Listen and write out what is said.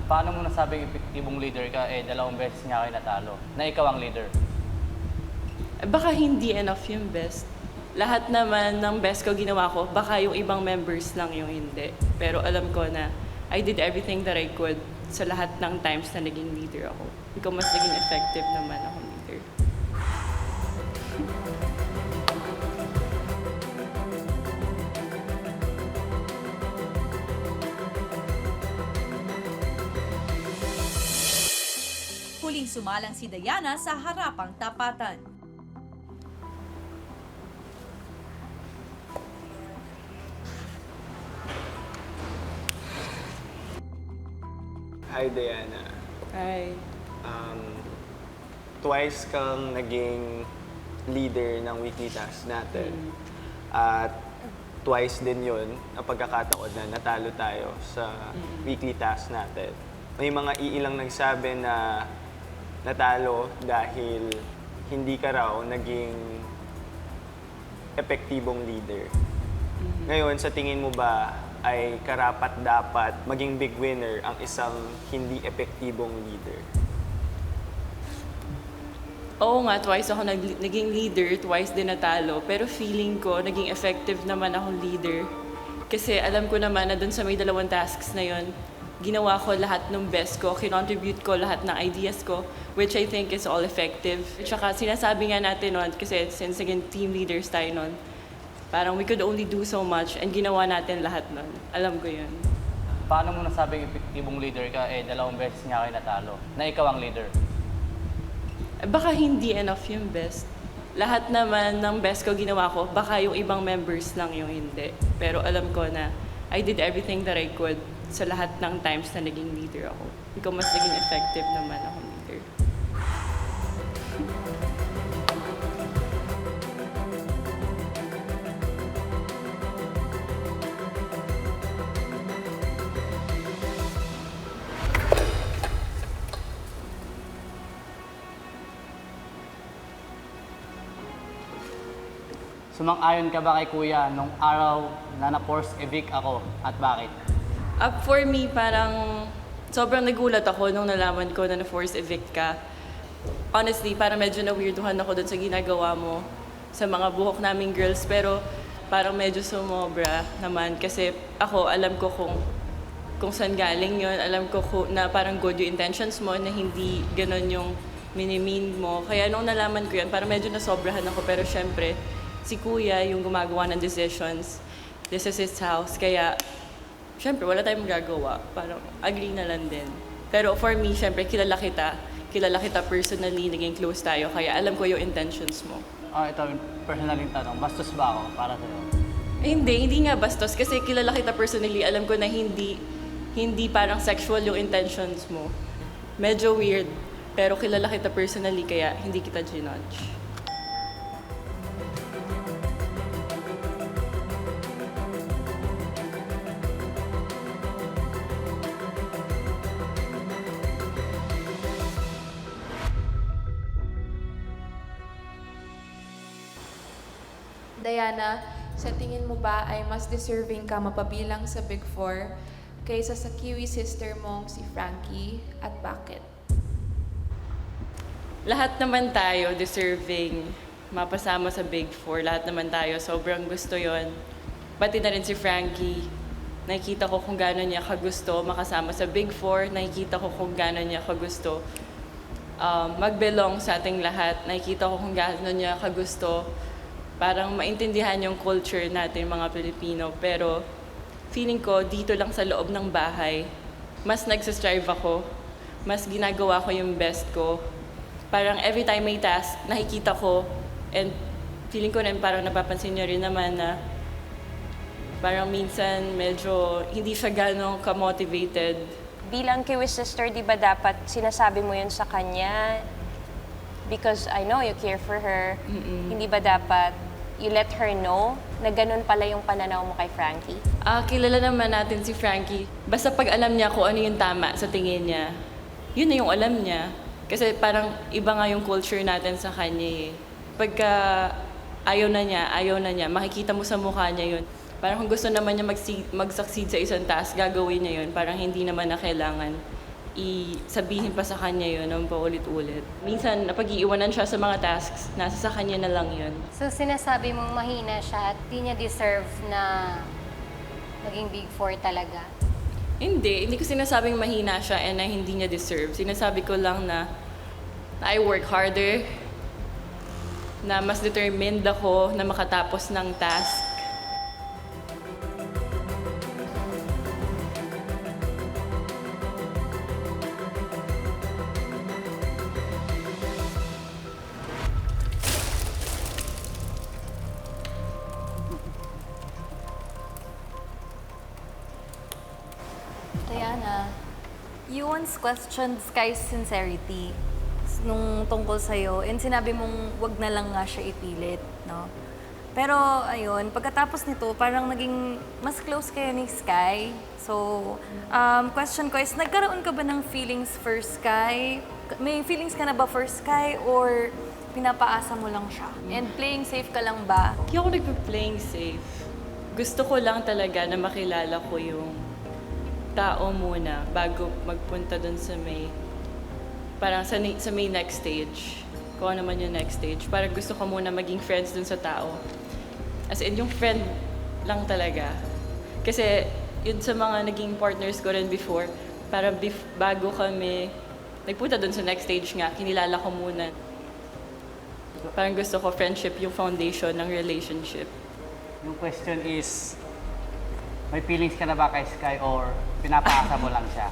Paano mo nasabing epektibong leader ka, dalawang beses nga kayo natalo, na ikaw ang leader? Baka hindi enough yung best. Lahat naman ng best ko ginawa ko, baka yung ibang members lang yung hindi. Pero alam ko na I did everything that I could sa lahat ng times na naging leader ako. Ikaw mas naging effective naman ako leader. Huling sumalang si Diana sa harapang tapatan. Hi, Diana. Ay, Twice kang naging leader ng weekly task natin. At twice din yun ang pagkakataon na natalo tayo sa weekly task natin. May mga iilang nagsabi na natalo dahil hindi ka raw naging epektibong leader. Ngayon, sa tingin mo ba ay karapat-dapat maging big winner ang isang hindi epektibong leader? oo nga, twice ako naging leader, twice din natalo. Pero feeling ko, naging effective naman akong leader. Kasi alam ko naman na dun sa may dalawang tasks na yon, ginawa ko lahat ng best ko, kinontribute ko lahat ng ideas ko, which I think is all effective. At saka sinasabi nga natin nun, kasi since again team leaders tayo nun, parang we could only do so much and ginawa natin lahat nun. Alam ko yun. Paano mo nasabing epektibong leader ka, dalawang beses nga kayo natalo, na ikaw ang leader? Baka hindi enough yung best. Lahat naman ng best ko ginawa ko, baka yung ibang members lang yung hindi. Pero alam ko na I did everything that I could sa lahat ng times na naging leader ako. Ikaw mas naging effective naman ako leader. Sumang-ayon ka ba kay Kuya nung araw na na-force evict ako at bakit? For me, parang sobrang nagulat ako nung nalaman ko na na-force evict ka. Honestly, parang medyo na-weirduhan ako doon sa ginagawa mo sa mga buhok naming girls. Pero parang medyo sumobra naman kasi ako alam ko kung saan galing yon. Alam ko na parang good yung intentions mo, na hindi ganon yung minimean mo. Kaya nung nalaman ko yun, parang medyo nasobrahan ako. Pero syempre, si Kuya yung gumagawa ng decisions. This is his house. Kaya, syempre, wala tayong magagawa. Parang agree na lang din. Pero for me, syempre, kilala kita. Kilala kita personally, naging close tayo. Kaya alam ko yung intentions mo. Ito, personaling tanong, bastos ba ako para sa'yo? Hindi nga bastos. Kasi kilala kita personally, alam ko na hindi parang sexual yung intentions mo. Medyo weird. Pero kilala kita personally, kaya hindi kita ginudge. Diana, sa tingin mo ba ay mas deserving ka mapabilang sa Big Four kaysa sa Kiwi sister mong si Frankie, at bakit? Lahat naman tayo deserving mapasama sa Big Four. Lahat naman tayo, sobrang gusto yon. Pati na rin si Frankie. Nakikita ko kung gano'n niya kagusto makasama sa Big Four. Nakikita ko kung gano'n niya kagusto mag-belong sa ating lahat. Nakikita ko kung gano'n niya kagusto parang maintindihan yung culture natin mga Pilipino. Pero feeling ko dito lang sa loob ng bahay, mas nagsistrive ako, mas ginagawa ko yung best ko. Parang every time may task, nakikita ko, and feeling ko rin parang napapansin niyo rin naman na parang minsan medyo hindi siya gano'ng ka-motivated. Bilang Kiwi sister, di ba dapat sinasabi mo yun sa kanya? Because I know you care for her. Hindi ba dapat you let her know na ganun pala yung pananaw mo kay Frankie? Kilala naman natin si Frankie. Basta pag alam niya kung ano yung tama sa tingin niya, yun na yung alam niya. Kasi parang iba nga yung culture natin sa kanya eh. Pagka ayaw na niya, makikita mo sa mukha niya yun. Parang kung gusto naman niya mag-succeed sa isang task, gagawin niya yun. Parang hindi naman na kailangan sabihin pa sa kanya yun ng paulit-ulit. Minsan, napag-iiwanan siya sa mga tasks, nasa sa kanya na lang yun. So sinasabi mong mahina siya at di niya deserve na maging Big Four talaga? Hindi ko sinasabing mahina siya and na hindi niya deserve. Sinasabi ko lang na I work harder, na mas determined ako na makatapos ng task. Diana, you once questioned Sky's sincerity nung tungkol sa'yo and sinabi mong wag na lang nga siya ipilit, no? Pero ayun, pagkatapos nito, parang naging mas close kayo ni Sky. So, question ko is, nagkaroon ka ba ng feelings for Sky? May feelings ka na ba for Sky or pinapaasa mo lang siya? And playing safe ka lang ba? Hindi ako nagpa-playing safe. Gusto ko lang talaga na makilala ko yung tao muna bago magpunta dun sa may, parang sa may next stage. Kung ano man yung next stage. Parang gusto ko muna maging friends dun sa tao. As in, yung friend lang talaga. Kasi yun sa mga naging partners ko rin before, parang bago kami nagpunta dun sa next stage nga, kinilala ko muna. Parang gusto ko friendship yung foundation ng relationship. Yung question is, may feelings ka na ba kay Sky or pinapaasa mo lang siya?